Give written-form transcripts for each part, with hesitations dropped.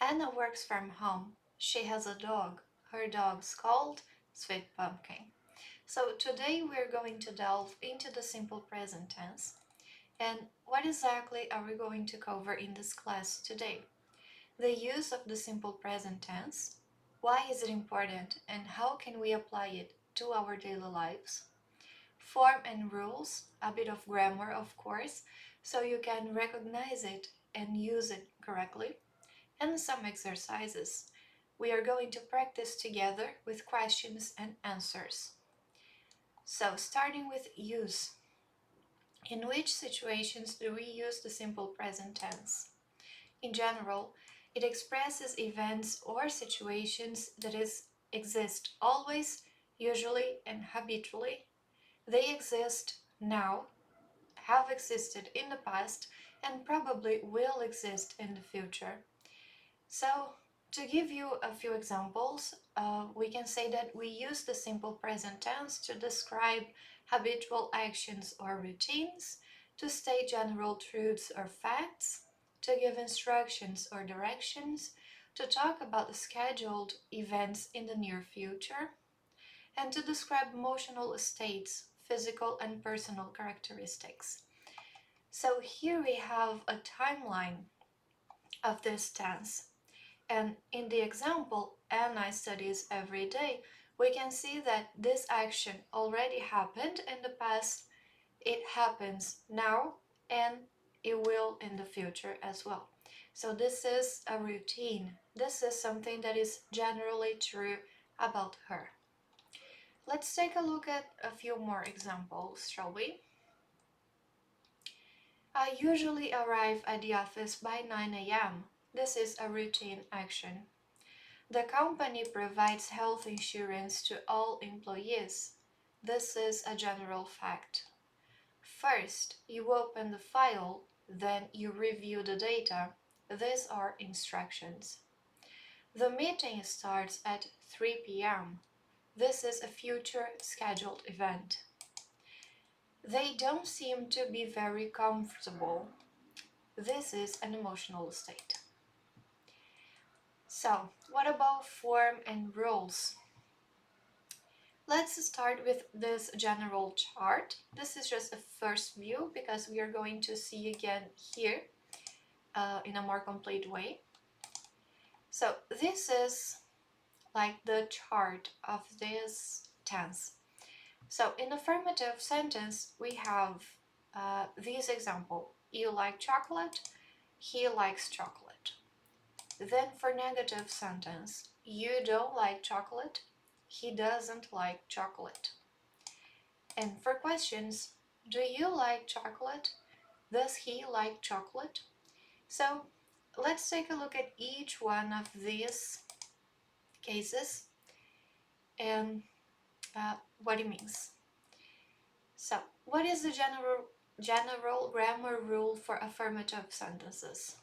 Anna works from home. She has a dog. Her dog's called Sweet Pumpkin. So today we're going to delve into the simple present tense. And what exactly are we going to cover in this class today? The use of the simple present tense. Why is it important and how can we apply it to our daily lives? Form and rules, a bit of grammar of course, so you can recognize it and use it correctly, and some exercises. We are going to practice together with questions and answers. So starting with use. In which situations do we use the simple present tense? In general, it expresses events or situations that exist always, usually, and habitually. They exist now, have existed in the past, and probably will exist in the future. So, to give you a few examples, we can say that we use the simple present tense to describe habitual actions or routines, to state general truths or facts, to give instructions or directions, to talk about the scheduled events in the near future, and to describe emotional states, physical and personal characteristics. So here we have a timeline of this tense. And in the example, Anna studies every day, we can see that this action already happened in the past, it happens now, and it will in the future as well. So this is a routine. This is something that is generally true about her. Let's take a look at a few more examples, shall we? I usually arrive at the office by 9 a.m. This is a routine action. The company provides health insurance to all employees. This is a general fact. First, you open the file, then you review the data. These are instructions. The meeting starts at 3 p.m. This is a future scheduled event. They don't seem to be very comfortable. This is an emotional state. So, what about form and rules? Let's start with this general chart. This is just a first view because we are going to see again here in a more complete way. So this is like the chart of this tense. So in affirmative sentence, we have this example. You like chocolate, he likes chocolate. Then for negative sentence, you don't like chocolate, he doesn't like chocolate. And for questions, do you like chocolate? Does he like chocolate? So let's take a look at each one of these cases and what it means. So what is the general grammar rule for affirmative sentences?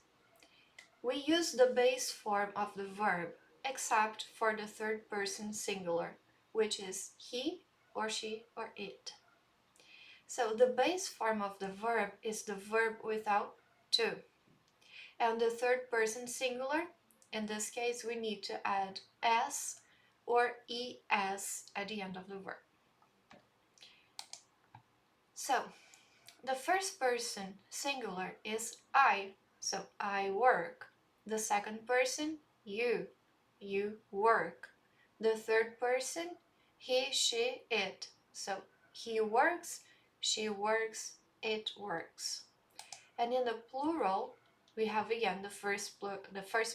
We use the base form of the verb except for the third person singular, which is he or she or it. So the base form of the verb is the verb without to. And the third person singular, in this case we need to add s or es at the end of the verb. So the first person singular is I, so I work. The second person, you work. The third person, he, she, it, so he works, she works, it works. And in the plural, we have again the first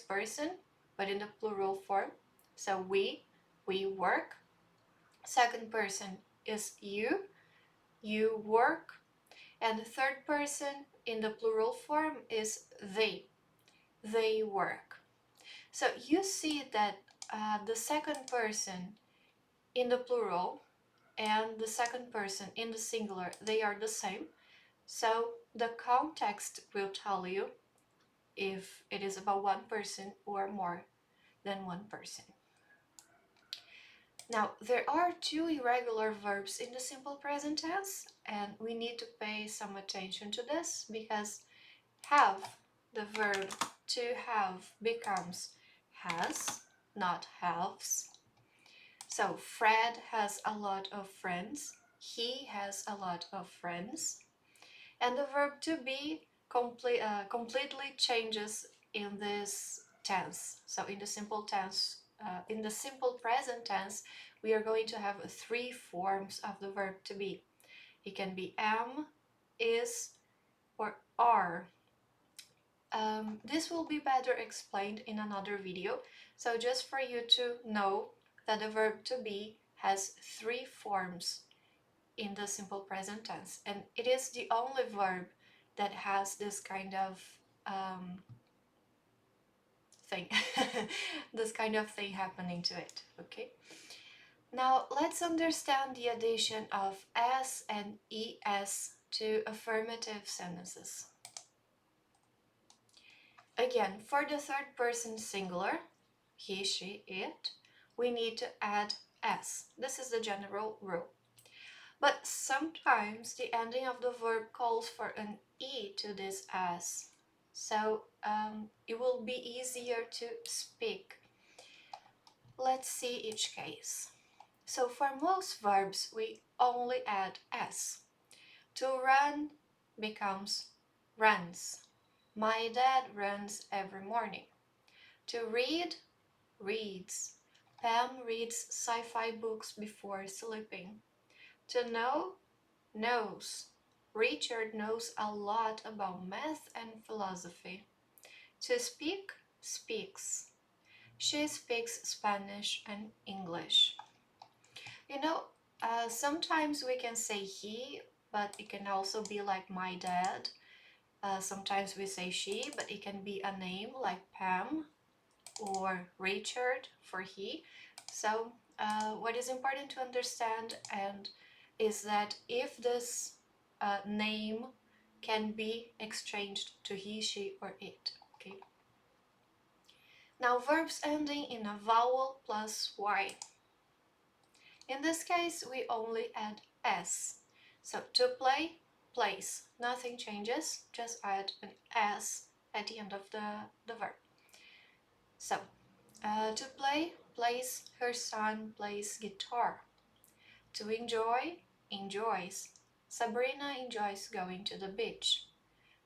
person, but in the plural form. So we work. Second person is you work. And the third person in the plural form is they work. So you see that the second person in the plural and the second person in the singular, they are the same. So the context will tell you if it is about one person or more than one person. Now, there are two irregular verbs in the simple present tense, and we need to pay some attention to this because have, the verb to have, becomes has, not halves. So Fred has a lot of friends. He has a lot of friends. And the verb to be completely changes in this tense. So in the simple tense, in the simple present tense, we are going to have three forms of the verb to be. It can be am, is, or are. This will be better explained in another video. So just for you to know that the verb to be has three forms in the simple present tense, and it is the only verb that has this kind of thing this kind of thing happening to it. Okay, now let's understand the addition of s and es to affirmative sentences. Again, for the third person singular, he, she, it, we need to add s. This is the general rule. But sometimes the ending of the verb calls for an E to this S. So it will be easier to speak. Let's see each case. So for most verbs, we only add S. To run becomes runs. My dad runs every morning. To read, reads. Pam reads sci-fi books before sleeping. To know, knows. Richard knows a lot about math and philosophy. To speak, speaks. She speaks Spanish and English. You know, sometimes we can say he, but it can also be like my dad. Sometimes we say she, but it can be a name like Pam or Richard for he. So what is important to understand and is that if this name can be exchanged to he, she, or it. Okay. Now verbs ending in a vowel plus y. In this case, we only add s. So to play, plays. Nothing changes, just add an s at the end of the verb. So to play, plays. Her son plays guitar. To enjoy, enjoys. Sabrina enjoys going to the beach.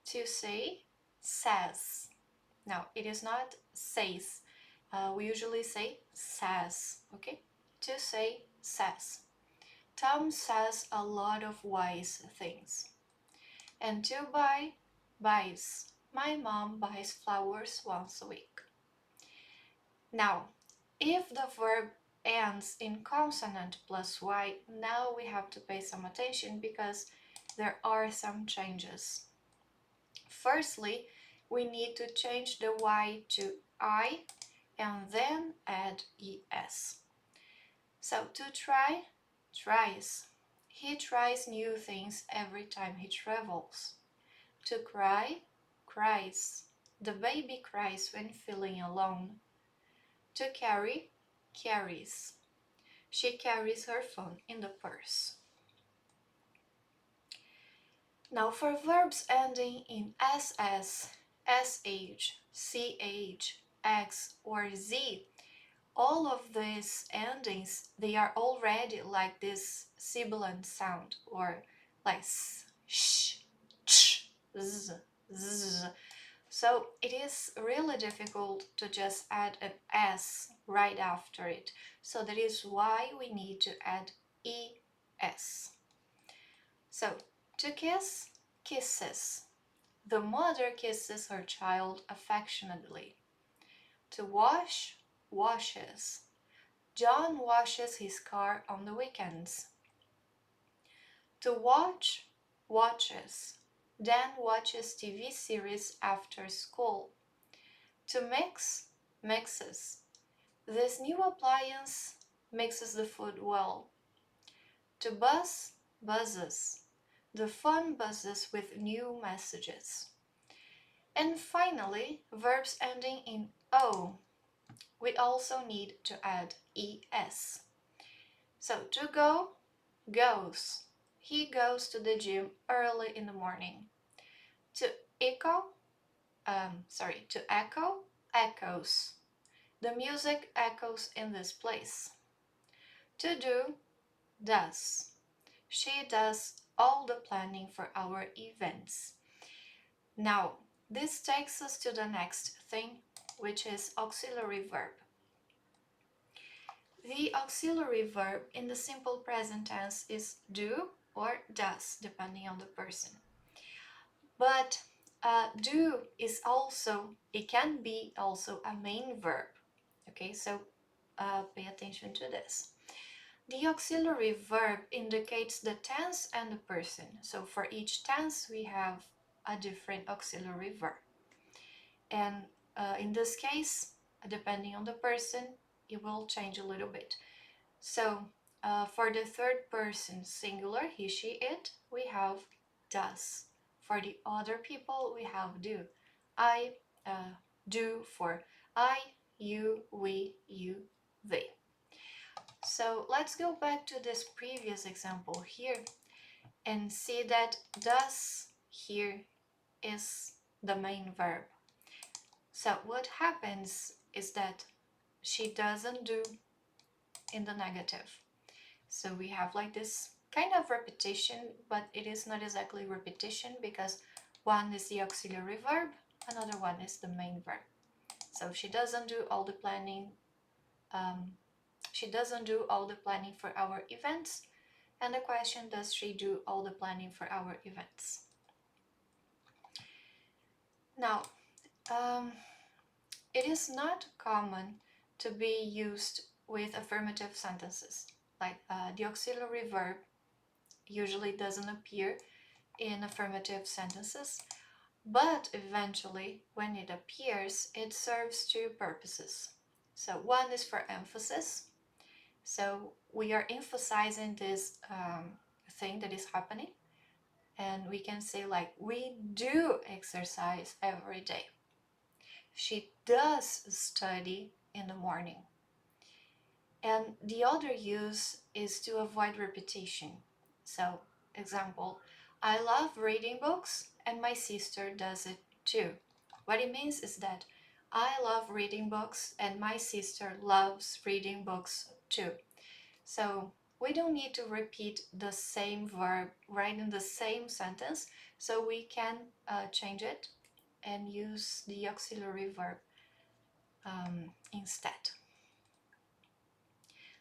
To say, says. Now, it is not says. We usually say says, okay? To say, says. Tom says a lot of wise things. And to buy, buys. My mom buys flowers once a week. Now, if the verb ends in consonant plus y, now we have to pay some attention because there are some changes. Firstly, we need to change the y to I and then add es. So to try, tries. He tries new things every time he travels. To cry, cries. The baby cries when feeling alone. To carry, carries. She carries her phone in the purse. Now for verbs ending in ss, sh, ch, x, or z, all of these endings, they are already like this sibilant sound, or like s, sh, ch, z, z. So it is really difficult to just add an s right after it. So that is why we need to add es. So to kiss, kisses. The mother kisses her child affectionately. To wash, washes. John washes his car on the weekends. To watch, watches. Dan watches TV series after school. To mix, mixes. This new appliance mixes the food well. To buzz, buzzes. The phone buzzes with new messages. And finally, verbs ending in o. We also need to add es. So to go, goes. He goes to the gym early in the morning. To echo, to echo, echoes. The music echoes in this place. To do, does. She does all the planning for our events. Now, this takes us to the next thing, which is auxiliary verb. The auxiliary verb in the simple present tense is do or does, depending on the person. But do is also, it can be also a main verb. Okay, so pay attention to this. The auxiliary verb indicates the tense and the person. So for each tense, we have a different auxiliary verb. And in this case, depending on the person, it will change a little bit. So for the third person singular, he, she, it, we have does. For the other people, we have do. I do for I, you, we, you, they. So let's go back to this previous example here and see that does here is the main verb. So what happens is that she doesn't do in the negative. So we have like this kind of repetition, but it is not exactly repetition because one is the auxiliary verb, another one is the main verb. So she doesn't do all the planning. She doesn't do all the planning for our events. And the question, does she do all the planning for our events? Now, it is not common to be used with affirmative sentences. Like the auxiliary verb usually doesn't appear in affirmative sentences, but eventually, when it appears, it serves two purposes. So one is for emphasis. So we are emphasizing this thing that is happening, and we can say like, we do exercise every day. She does study in the morning. And the other use is to avoid repetition. So, example, I love reading books and my sister does it too. What it means is that I love reading books and my sister loves reading books too. So we don't need to repeat the same verb right in the same sentence, so we can change it and use the auxiliary verb instead.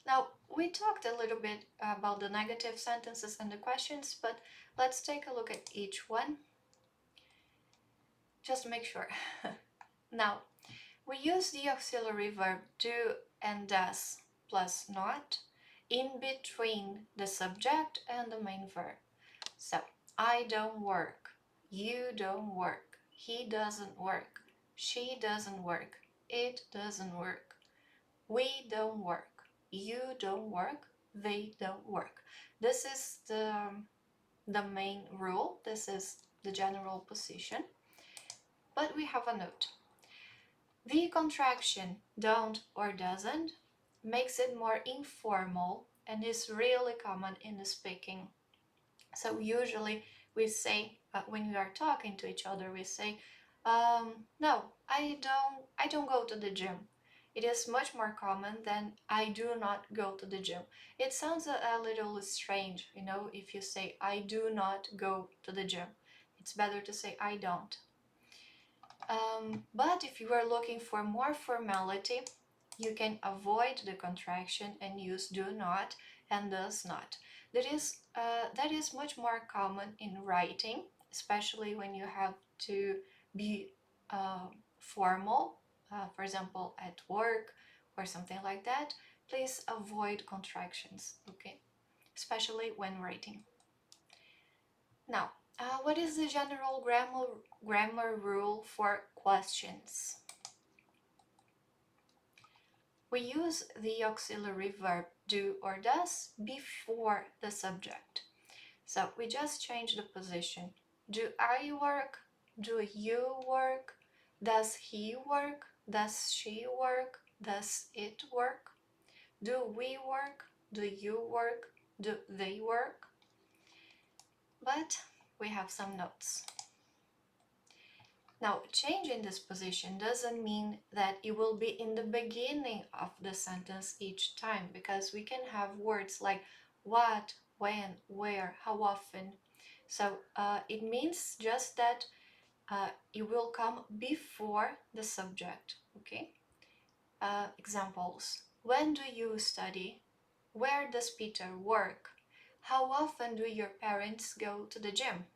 Now, we talked a little bit about the negative sentences and the questions, but let's take a look at each one. Just to make sure. Now, we use the auxiliary verb do and does plus not in between the subject and the main verb. So, I don't work, you don't work, he doesn't work, she doesn't work, it doesn't work, we don't work, you don't work, they don't work. This is the main rule. This is the general position. But we have a note. The contraction don't or doesn't makes it more informal and is really common in the speaking. So usually we say when we are talking to each other, we say, "No, I don't go to the gym." It is much more common than "I do not go to the gym." It sounds a little strange, you know, if you say "I do not go to the gym." It's better to say "I don't." But if you are looking for more formality, you can avoid the contraction and use do not and does not. That is much more common in writing, especially when you have to be formal, for example, at work or something like that. Please avoid contractions, okay? Especially when writing. Now, what is the general grammar rule for questions? We use the auxiliary verb do or does before the subject. So we just change the position. Do I work? Do you work? Does he work? Does she work? Does it work? Do we work? Do you work? Do they work? But we have some notes. Now, changing this position doesn't mean that it will be in the beginning of the sentence each time, because we can have words like what, when, where, how often. So it means just that it will come before the subject, okay? Examples. When do you study? Where does Peter work? How often do your parents go to the gym?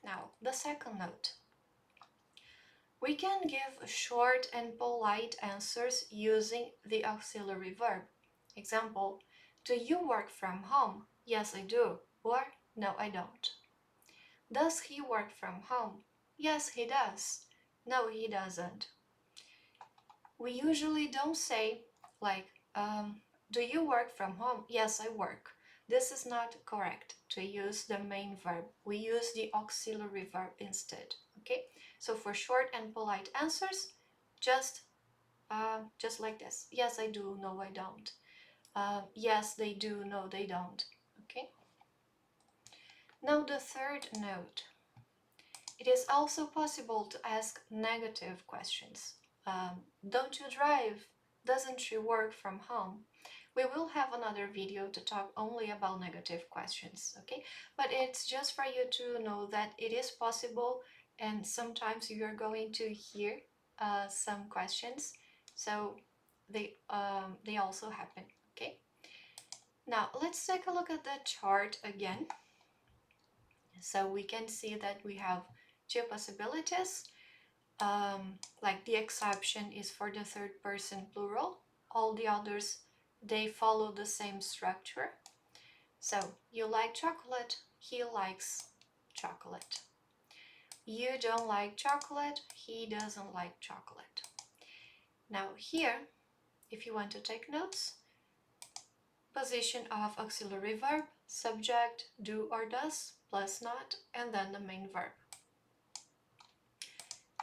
Now, the second note. We can give short and polite answers using the auxiliary verb. Example, do you work from home? Yes, I do. Or, no, I don't. Does he work from home? Yes, he does. No, he doesn't. We usually don't say, like, do you work from home? Yes, I work. This is not correct to use the main verb. We use the auxiliary verb instead, okay? So for short and polite answers, just like this. Yes, I do. No, I don't. Yes, they do. No, they don't. Okay. Now the third note. It is also possible to ask negative questions. Don't you drive? Doesn't she work from home? We will have another video to talk only about negative questions, okay? But it's just for you to know that it is possible, and sometimes you're going to hear some questions, so they also happen, okay? Now let's take a look at the chart again. So we can see that we have two possibilities. Like the exception is for the third person plural. All the others, they follow the same structure. So you like chocolate, he likes chocolate. You don't like chocolate, he doesn't like chocolate. Now here, if you want to take notes, position of auxiliary verb, subject, do or does, plus not, and then the main verb.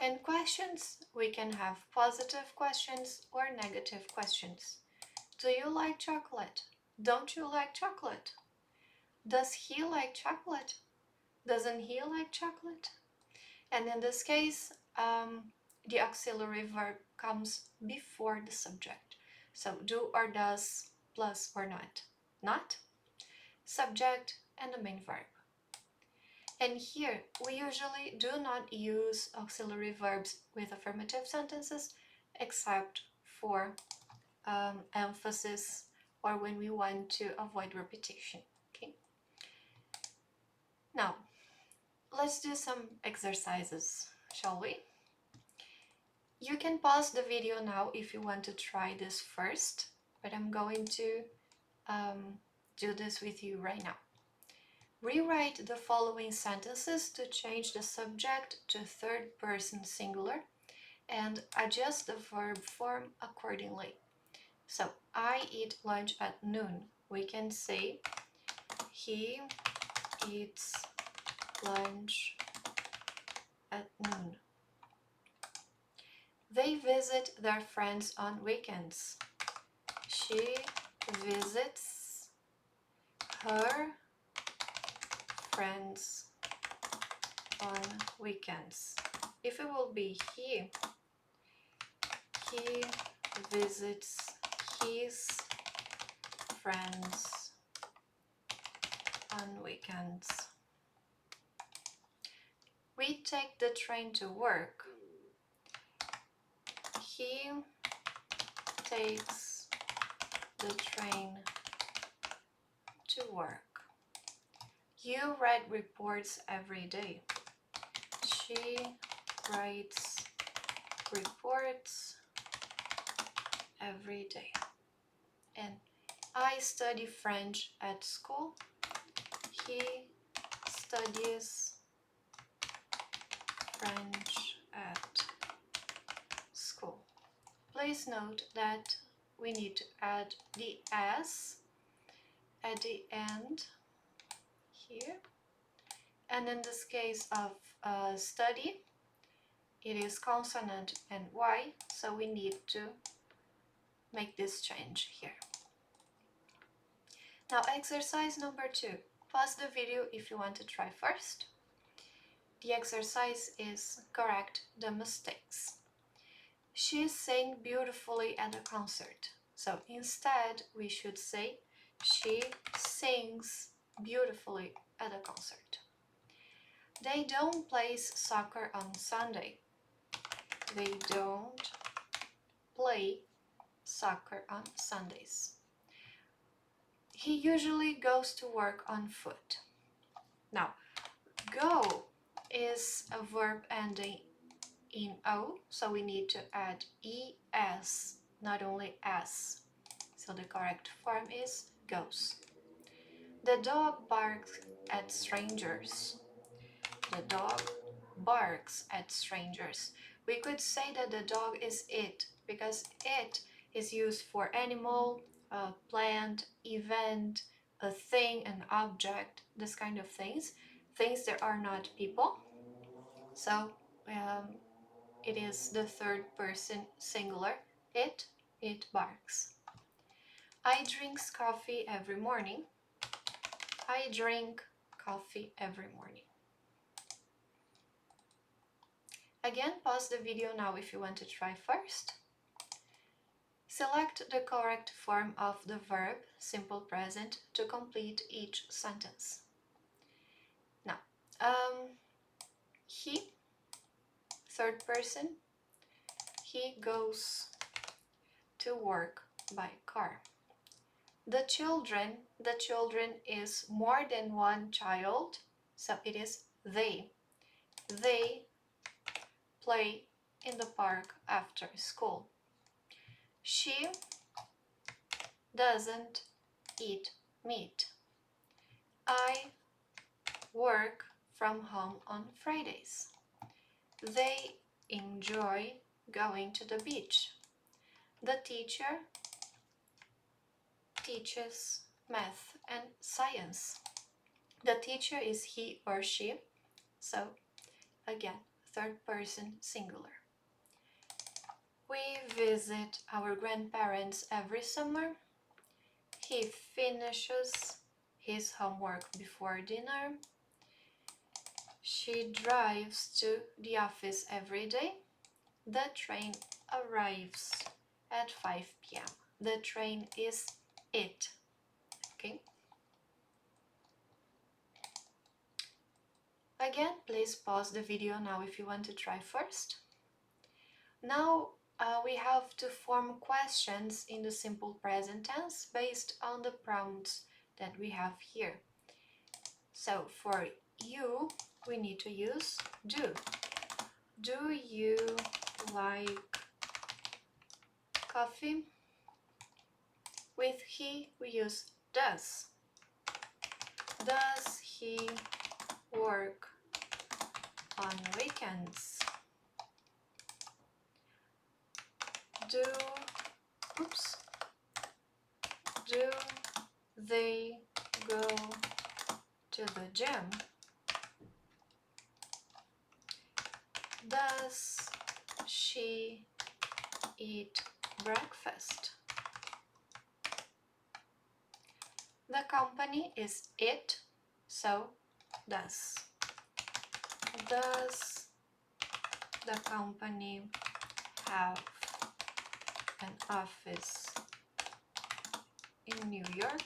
In questions, we can have positive questions or negative questions. Do you like chocolate? Don't you like chocolate? Does he like chocolate? Doesn't he like chocolate? And in this case, the auxiliary verb comes before the subject. So do or does plus or not. Not, subject, and the main verb. And here, we usually do not use auxiliary verbs with affirmative sentences except for emphasis or when we want to avoid repetition. Okay. Now, let's do some exercises, shall we? You can pause the video now if you want to try this first, but I'm going to do this with you right now. Rewrite the following sentences to change the subject to third person singular and adjust the verb form accordingly. So, I eat lunch at noon. We can say, he eats lunch at noon. They visit their friends on weekends. She visits her friends on weekends. If it will be he visits his friends on weekends. We take the train to work. He takes the train to work. You write reports every day. She writes reports every day. And I study French at school. He studies French at school. Please note that we need to add the S at the end here. And in this case of study, it is consonant and Y, so we need to make this change here. Now exercise number 2. Pause the video if you want to try first. the exercise is correct the mistakes. She sang beautifully at the concert. So instead, we should say she sings beautifully at a concert. They don't play soccer on Sunday. They don't play soccer on Sundays. He usually goes to work on foot. Now, go is a verb ending in O, so we need to add ES, not only S. So the correct form is goes. The dog barks at strangers. The dog barks at strangers. We could say that the dog is it because it is used for animal, plant, event, a thing, an object, this kind of things. Things that are not people. So it is the third person singular. It barks. I drink coffee every morning. I drink coffee every morning. Again, pause the video now if you want to try first. Select the correct form of the verb, simple present, to complete each sentence. Now, he, third person, he goes to work by car. The children is more than one child, so it is they. They play in the park after school. She doesn't eat meat. I work from home on Fridays. They enjoy going to the beach. The teacher teaches math and science. The teacher is he or she, so again, third person singular. We visit our grandparents every summer. He finishes his homework before dinner. She drives to the office every day. The train arrives at 5 p.m. The train is it. Okay. Again, please pause the video now if you want to try first. Now we have to form questions in the simple present tense based on the prompts that we have here. So for you, we need to use do. Do you like coffee? With he, we use does. Does he work on weekends? Do they go to the gym? Does she eat breakfast? The company is it, so does. Does the company have an office in New York?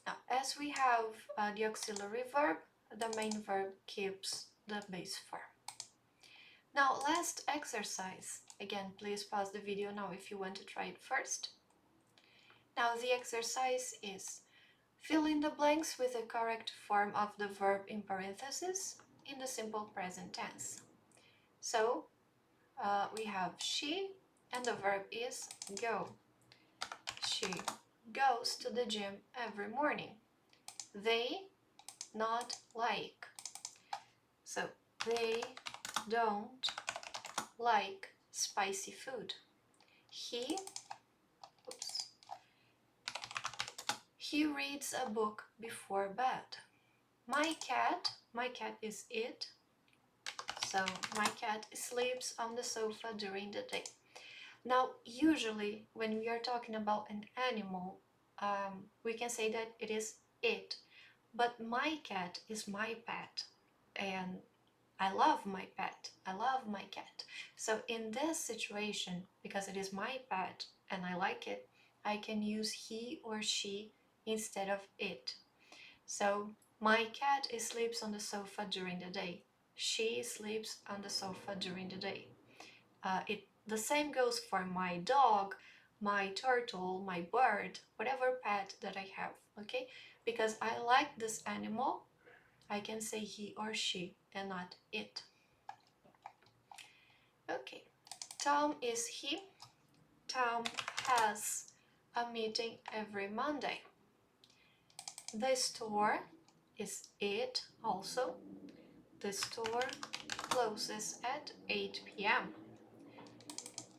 Now, as we have the auxiliary verb, the main verb keeps the base form. Now, last exercise. Again, please pause the video now if you want to try it first. Now, the exercise is fill in the blanks with the correct form of the verb in parentheses in the simple present tense. So, we have she, and the verb is go. She goes to the gym every morning. They not like. So, they don't like spicy food. He reads a book before bed. My cat is it, so my cat sleeps on the sofa during the day. Now, usually when we are talking about an animal, we can say that it is it. But my cat is my pet, and I love my pet. I love my cat. So in this situation, because it is my pet and I like it, I can use he or she instead of it. So my cat sleeps on the sofa during the day. She sleeps on the sofa during the day. The same goes for my dog, my turtle, my bird, whatever pet that I have, okay? Because I like this animal, I can say he or she and not it. Okay, Tom is he. Tom has a meeting every Monday. The store is it also. The store closes at 8 p.m.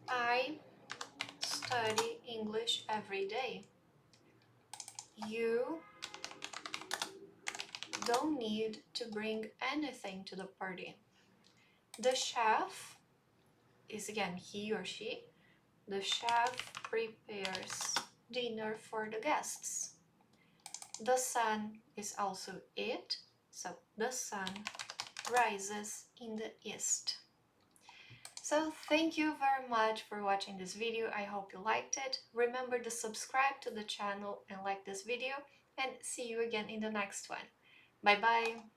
I study English every day. You don't need to bring anything to the party. The chef is again he or she. The chef prepares dinner for the guests. The sun is also it, so the sun rises in the east. So thank you very much for watching this video. I hope you liked it. Remember to subscribe to the channel and like this video, and see you again in the next one. Bye bye!